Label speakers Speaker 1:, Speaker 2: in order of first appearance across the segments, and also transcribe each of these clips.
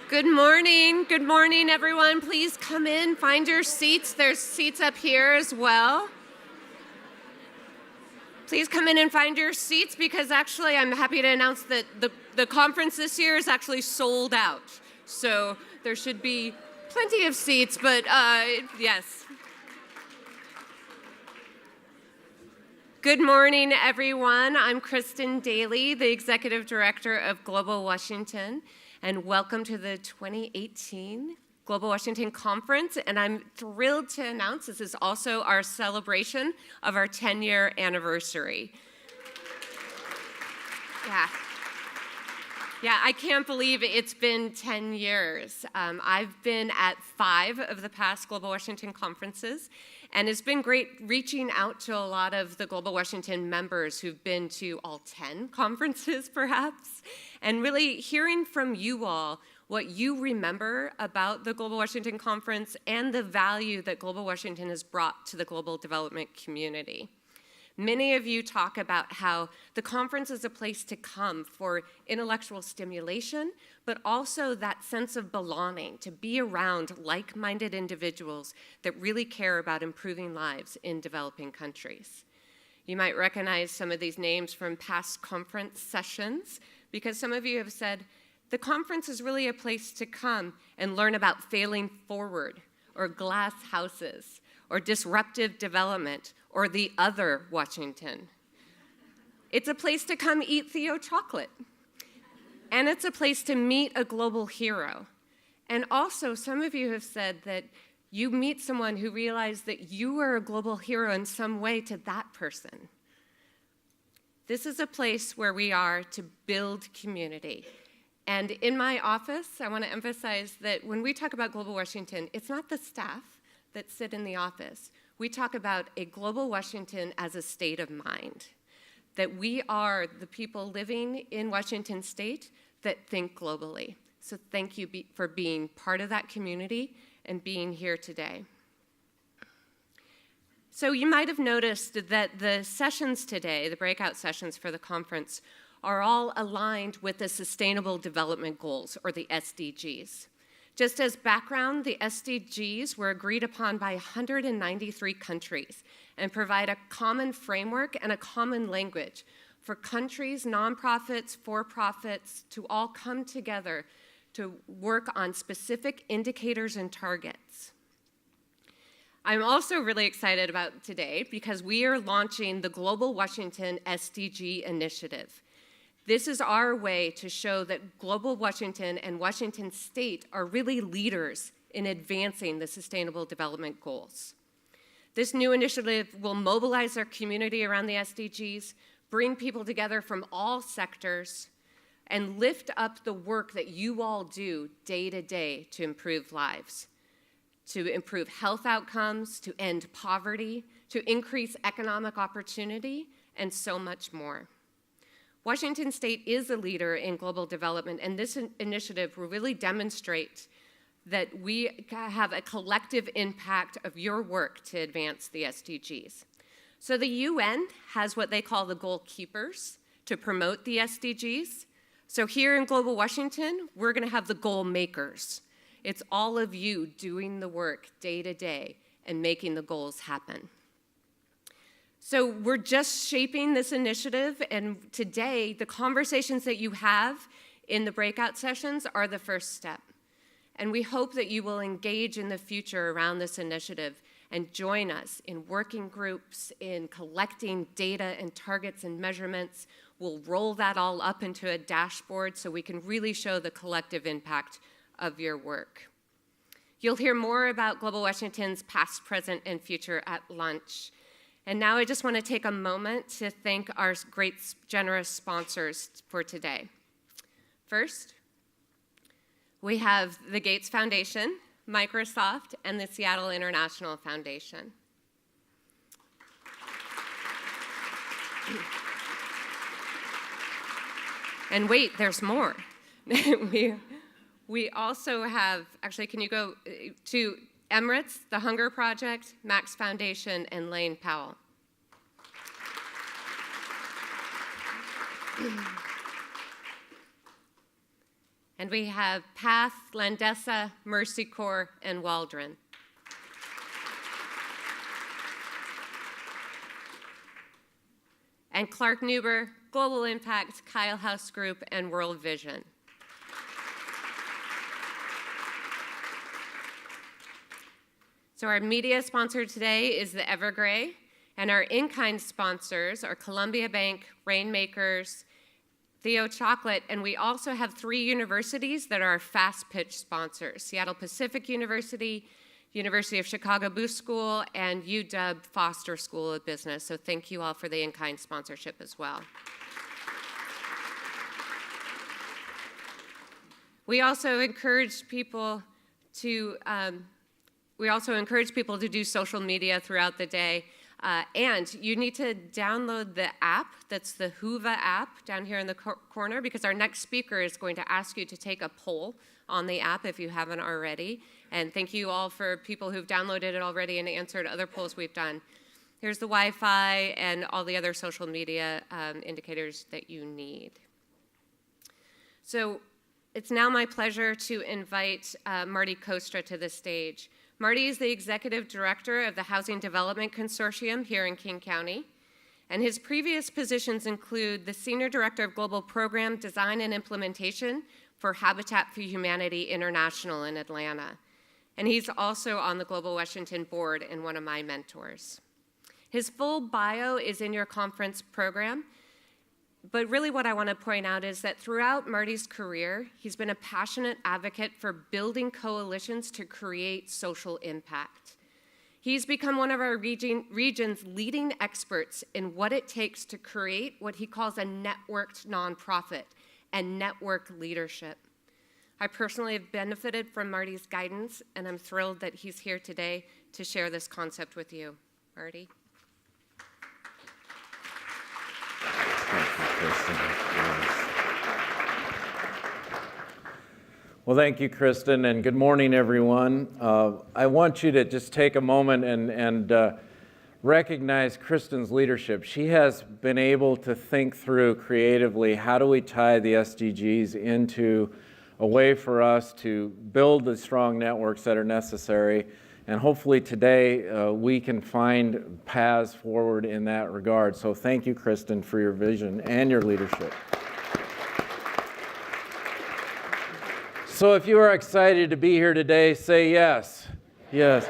Speaker 1: Good morning, everyone. Please come in, find your seats. There's seats up here as well. Please come in and find your seats because actually I'm happy to announce that the conference this year is actually sold out. So there should be plenty of seats, but yes. Good morning, everyone. I'm Kristen Daly, the Executive Director of Global Washington, and welcome to the 2018 Global Washington Conference. And I'm thrilled to announce this is also our celebration of our 10-year anniversary. Yeah, I can't believe it's been 10 years. I've been at 5 of the past Global Washington conferences, and it's been great reaching out to a lot of the Global Washington members who've been to all 10 conferences, perhaps, and really hearing from you all what you remember about the Global Washington Conference and the value that Global Washington has brought to the global development community. Many of you talk about how the conference is a place to come for intellectual stimulation, but also that sense of belonging, to be around like-minded individuals that really care about improving lives in developing countries. You might recognize some of these names from past conference sessions, because some of you have said, the conference is really a place to come and learn about failing forward, or glass houses, or disruptive development, or the other Washington. It's a place to come eat Theo chocolate. And it's a place to meet a global hero. And also, some of you have said that you meet someone who realized that you are a global hero in some way to that person. This is a place where we are to build community. And in my office, I want to emphasize that when we talk about Global Washington, it's not the staff that sit in the office. We talk about a global Washington as a state of mind, that we are the people living in Washington State that think globally. So thank you for being part of that community and being here today. So you might have noticed that the sessions today, the breakout sessions for the conference, are all aligned with the Sustainable Development Goals, or the SDGs. Just as background, the SDGs were agreed upon by 193 countries and provide a common framework and a common language for countries, nonprofits, for-profits to all come together to work on specific indicators and targets. I'm also really excited about today because we are launching the Global Washington SDG Initiative. This is our way to show that Global Washington and Washington State are really leaders in advancing the Sustainable Development Goals. This new initiative will mobilize our community around the SDGs, bring people together from all sectors, and lift up the work that you all do day to day to improve lives, to improve health outcomes, to end poverty, to increase economic opportunity, and so much more. Washington State is a leader in global development, and this initiative will really demonstrate that we have a collective impact of your work to advance the SDGs. So the UN has what they call the goal keepers to promote the SDGs. So here in Global Washington, we're going to have the goal makers. It's all of you doing the work day to day and making the goals happen. So we're just shaping this initiative, and today, the conversations that you have in the breakout sessions are the first step. And we hope that you will engage in the future around this initiative and join us in working groups, in collecting data and targets and measurements. We'll roll that all up into a dashboard so we can really show the collective impact of your work. You'll hear more about Global Washington's past, present, and future at lunch. And now I just want to take a moment to thank our great, generous sponsors for today. First, we have the Gates Foundation, Microsoft, and the Seattle International Foundation. And wait, there's more. We also have, actually, can you go to Emirates, the Hunger Project, Max Foundation, and Lane Powell. And we have Path, Landesa, Mercy Corps, and Waldron. And Clark Newber, Global Impact, Kyle House Group, and World Vision. So our media sponsor today is the Evergrey, and our in-kind sponsors are Columbia Bank, Rainmakers, Theo Chocolate, and we also have 3 universities that are our fast pitch sponsors: Seattle Pacific University, University of Chicago Booth School, and UW Foster School of Business. So thank you all for the in-kind sponsorship as well. We also encourage people to do social media throughout the day. And you need to download the app, that's the Whova app down here in the corner, because our next speaker is going to ask you to take a poll on the app if you haven't already. And thank you all for people who've downloaded it already and answered other polls we've done. Here's the Wi-Fi and all the other social media indicators that you need. So it's now my pleasure to invite Marty Costra to the stage. Marty is the Executive Director of the Housing Development Consortium here in King County, and his previous positions include the Senior Director of Global Program Design and Implementation for Habitat for Humanity International in Atlanta. And he's also on the Global Washington Board and one of my mentors. His full bio is in your conference program, but really what I want to point out is that throughout Marty's career, he's been a passionate advocate for building coalitions to create social impact. He's become one of our region's leading experts in what it takes to create what he calls a networked nonprofit and network leadership. I personally have benefited from Marty's guidance, and I'm thrilled that he's here today to share this concept with you. Marty?
Speaker 2: Well, thank you, Kristen, and good morning, everyone. I want you to just take a moment and recognize Kristen's leadership. She has been able to think through creatively, how do we tie the SDGs into a way for us to build the strong networks that are necessary. And hopefully today we can find paths forward in that regard. So thank you, Kristen, for your vision and your leadership. So if you are excited to be here today, say yes. Yes.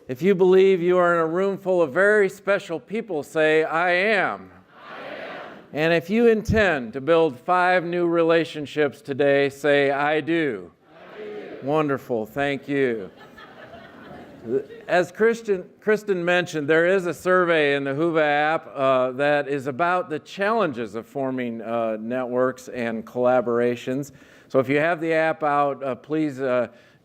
Speaker 2: If you believe you are in a room full of very special people, say, I am. And if you intend to build 5 new relationships today, say, I do. Wonderful, thank you. As Kristen mentioned, there is a survey in the Whova app that is about the challenges of forming networks and collaborations. So if you have the app out, please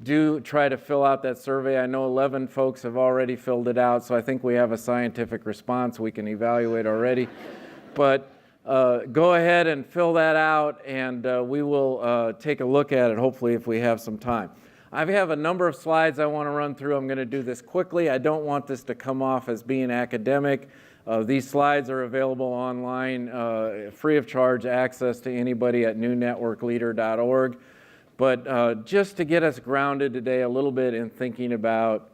Speaker 2: do try to fill out that survey. I know 11 folks have already filled it out, so I think we have a scientific response we can evaluate already. But go ahead and fill that out, and we will take a look at it, hopefully, if we have some time. I have a number of slides I want to run through. I'm going to do this quickly. I don't want this to come off as being academic. These slides are available online, free of charge access to anybody at newnetworkleader.org. But just to get us grounded today a little bit in thinking about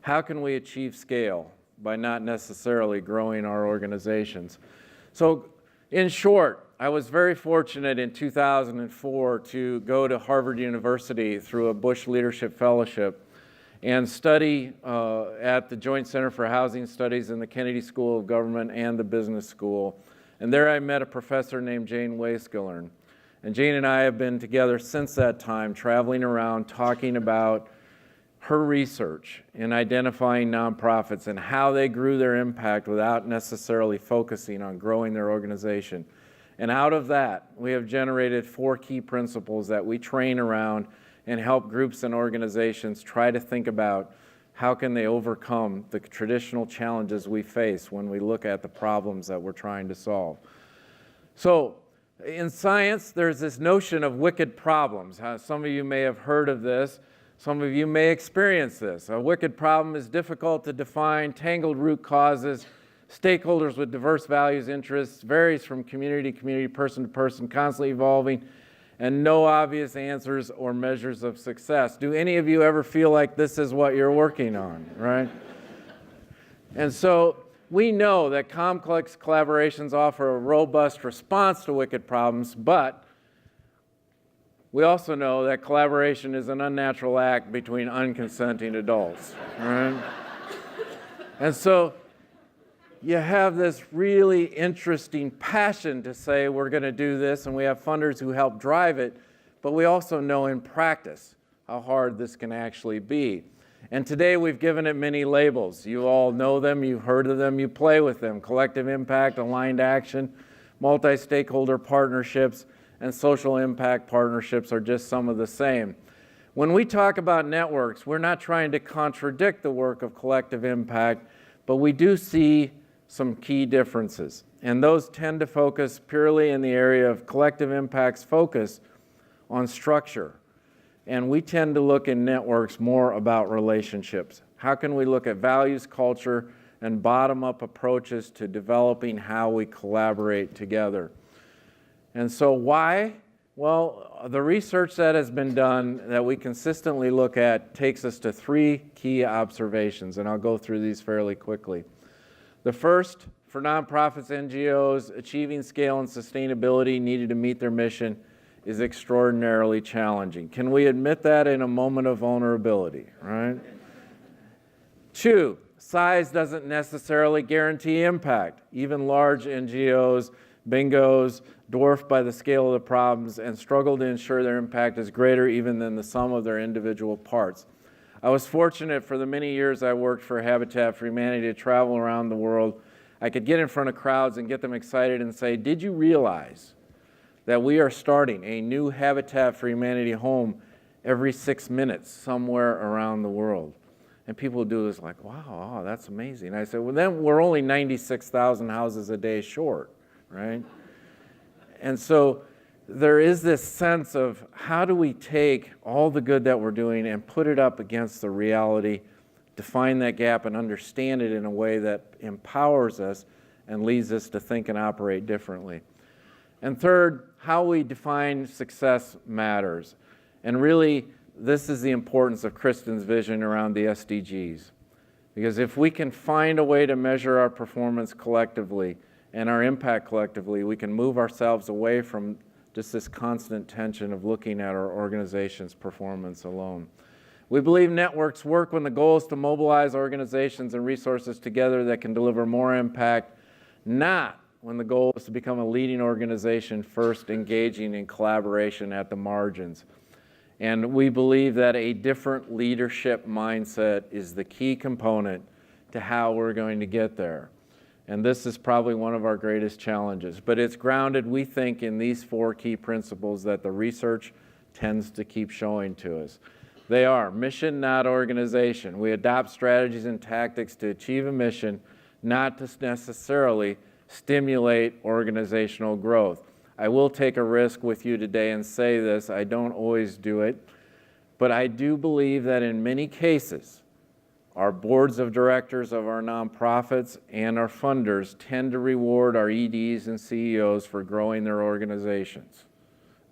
Speaker 2: how can we achieve scale by not necessarily growing our organizations. So in short, I was very fortunate in 2004 to go to Harvard University through a Bush Leadership Fellowship and study at the Joint Center for Housing Studies in the Kennedy School of Government and the Business School. And there I met a professor named Jane Waskillern. And Jane and I have been together since that time, traveling around talking about her research in identifying nonprofits and how they grew their impact without necessarily focusing on growing their organization. And out of that, we have generated 4 key principles that we train around and help groups and organizations try to think about how can they overcome the traditional challenges we face when we look at the problems that we're trying to solve. So in science, there's this notion of wicked problems. Some of you may have heard of this. Some of you may experience this. A wicked problem is difficult to define, tangled root causes, stakeholders with diverse values, interests, varies from community to community, person to person, constantly evolving, and no obvious answers or measures of success. Do any of you ever feel like this is what you're working on, right? And so we know that complex collaborations offer a robust response to wicked problems, but we also know that collaboration is an unnatural act between unconsenting adults, right? And so you have this really interesting passion to say we're going to do this, and we have funders who help drive it, but we also know in practice how hard this can actually be. And today we've given it many labels. You all know them, you've heard of them, you play with them. Collective impact, aligned action, multi-stakeholder partnerships, and social impact partnerships are just some of the same. When we talk about networks, we're not trying to contradict the work of collective impact, but we do see some key differences. And those tend to focus purely in the area of collective impact's focus on structure. And we tend to look in networks more about relationships. How can we look at values, culture, and bottom-up approaches to developing how we collaborate together? And so why? Well, the research that has been done that we consistently look at takes us to 3 key observations, and I'll go through these fairly quickly. The first, for nonprofits, NGOs, achieving scale and sustainability needed to meet their mission is extraordinarily challenging. Can we admit that in a moment of vulnerability, right? 2, size doesn't necessarily guarantee impact. Even large NGOs, bingos, dwarfed by the scale of the problems and struggle to ensure their impact is greater even than the sum of their individual parts. I was fortunate for the many years I worked for Habitat for Humanity to travel around the world. I could get in front of crowds and get them excited and say, did you realize that we are starting a new Habitat for Humanity home every 6 minutes somewhere around the world? And people would do this like, wow, that's amazing. I said, well, then we're only 96,000 houses a day short, right? And so there is this sense of how do we take all the good that we're doing and put it up against the reality, define that gap and understand it in a way that empowers us and leads us to think and operate differently. And third, how we define success matters. And really, this is the importance of Kristen's vision around the SDGs. Because if we can find a way to measure our performance collectively and our impact collectively, we can move ourselves away from just this constant tension of looking at our organization's performance alone. We believe networks work when the goal is to mobilize organizations and resources together that can deliver more impact, not when the goal is to become a leading organization first engaging in collaboration at the margins. And we believe that a different leadership mindset is the key component to how we're going to get there. And this is probably one of our greatest challenges. But it's grounded, we think, in these 4 key principles that the research tends to keep showing to us. They are mission, not organization. We adopt strategies and tactics to achieve a mission, not to necessarily stimulate organizational growth. I will take a risk with you today and say this. I don't always do it. But I do believe that in many cases, our boards of directors of our nonprofits and our funders tend to reward our EDs and CEOs for growing their organizations,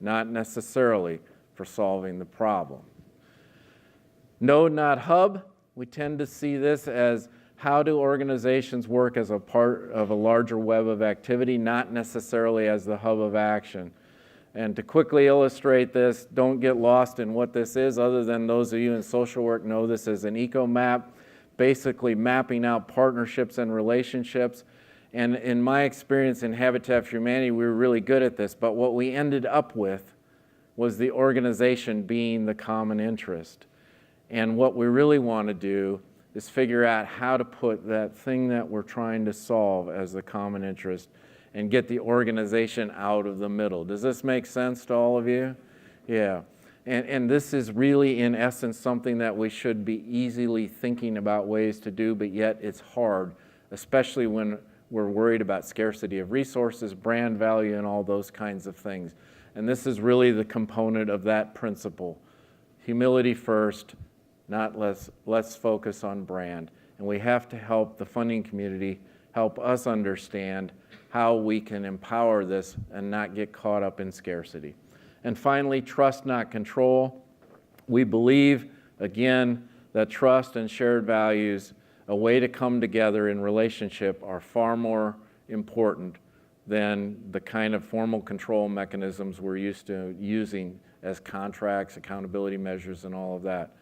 Speaker 2: not necessarily for solving the problem. Node, not hub. We tend to see this as how do organizations work as a part of a larger web of activity, not necessarily as the hub of action. And to quickly illustrate this, don't get lost in what this is, other than those of you in social work know this as an eco map, basically mapping out partnerships and relationships. And in my experience in Habitat for Humanity, we were really good at this, but what we ended up with was the organization being the common interest. And what we really want to do is figure out how to put that thing that we're trying to solve as the common interest and get the organization out of the middle. Does this make sense to all of you? Yeah. And this is really, in essence, something that we should be easily thinking about ways to do, but yet it's hard, especially when we're worried about scarcity of resources, brand value, and all those kinds of things. And this is really the component of that principle. Humility first, not let's focus on brand. And we have to help the funding community help us understand how we can empower this and not get caught up in scarcity. And finally, trust, not control. We believe, again, that trust and shared values, a way to come together in relationship, are far more important than the kind of formal control mechanisms we're used to using as contracts, accountability measures, and all of that.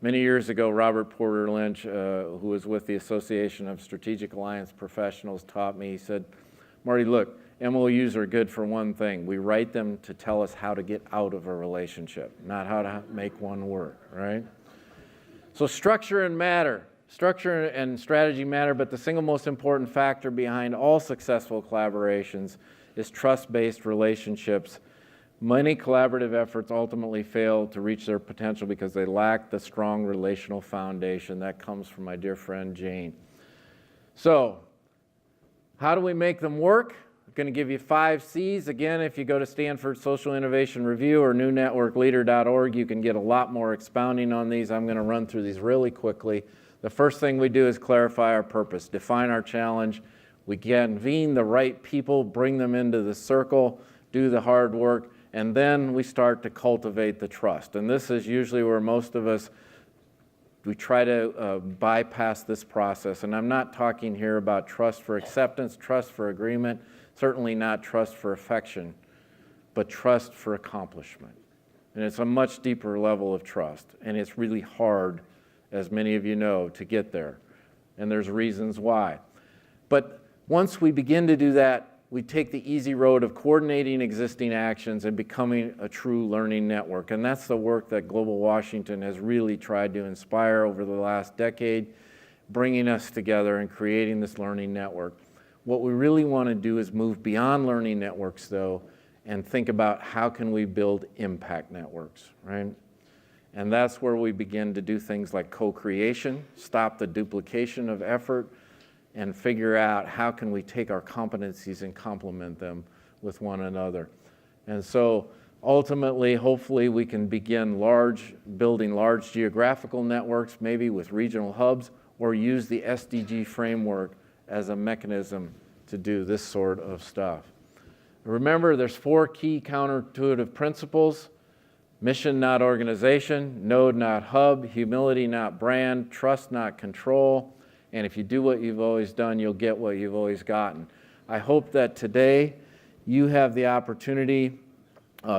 Speaker 2: Many years ago, Robert Porter Lynch, who was with the Association of Strategic Alliance Professionals, taught me, he said, Marty, look, MOUs are good for one thing. We write them to tell us how to get out of a relationship, not how to make one work, right? So structure and strategy matter, but the single most important factor behind all successful collaborations is trust-based relationships. Many collaborative efforts ultimately fail to reach their potential because they lack the strong relational foundation. That comes from my dear friend Jane. So, how do we make them work? I'm going to give you 5 C's. Again, if you go to Stanford Social Innovation Review or newnetworkleader.org, you can get a lot more expounding on these. I'm going to run through these really quickly. The first thing we do is clarify our purpose, define our challenge. We convene the right people, bring them into the circle, do the hard work, and then we start to cultivate the trust. And this is usually where most of us, we try to bypass this process. And I'm not talking here about trust for acceptance, trust for agreement, certainly not trust for affection, but trust for accomplishment. And it's a much deeper level of trust. And it's really hard, as many of you know, to get there. And there's reasons why. But once we begin to do that, we take the easy road of coordinating existing actions and becoming a true learning network. And that's the work that Global Washington has really tried to inspire over the last decade, bringing us together and creating this learning network. What we really want to do is move beyond learning networks, though, and think about how can we build impact networks, right? And that's where we begin to do things like co-creation, stop the duplication of effort, and figure out how can we take our competencies and complement them with one another. And so ultimately, hopefully, we can begin building large geographical networks, maybe with regional hubs, or use the SDG framework as a mechanism to do this sort of stuff. Remember, there's 4 key counterintuitive principles: mission, not organization; node, not hub; humility, not brand; trust, not control. And if you do what you've always done, you'll get what you've always gotten. I hope that today you have the opportunity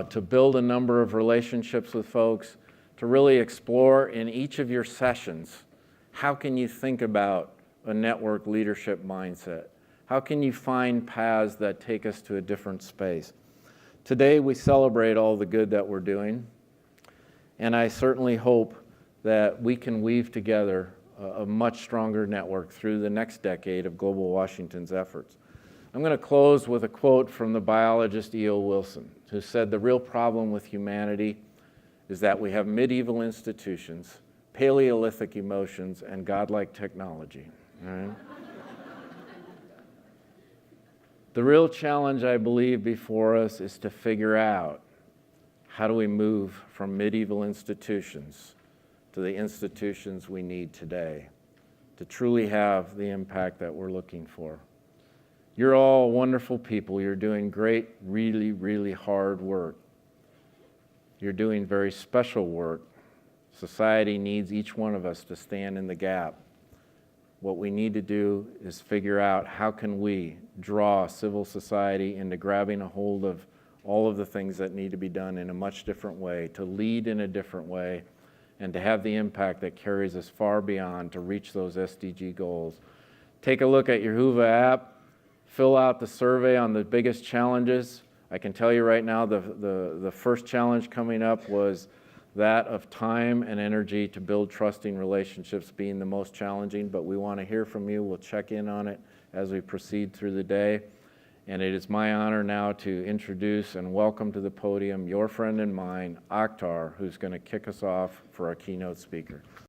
Speaker 2: to build a number of relationships with folks, to really explore in each of your sessions, how can you think about a network leadership mindset? How can you find paths that take us to a different space? Today we celebrate all the good that we're doing, and I certainly hope that we can weave together a much stronger network through the next decade of Global Washington's efforts. I'm going to close with a quote from the biologist E.O. Wilson, who said, "The real problem with humanity is that we have medieval institutions, Paleolithic emotions, and godlike technology." All right? The real challenge, I believe, before us is to figure out how do we move from medieval institutions to the institutions we need today to truly have the impact that we're looking for. You're all wonderful people. You're doing great, really, really hard work. You're doing very special work. Society needs each one of us to stand in the gap. What we need to do is figure out how can we draw civil society into grabbing a hold of all of the things that need to be done in a much different way, to lead in a different way, and to have the impact that carries us far beyond to reach those SDG goals. Take a look at your Whova app, fill out the survey on the biggest challenges. I can tell you right now the first challenge coming up was that of time and energy to build trusting relationships being the most challenging, but we want to hear from you. We'll check in on it as we proceed through the day. And it is my honor now to introduce and welcome to the podium your friend and mine, Akhtar, who's going to kick us off for our keynote speaker.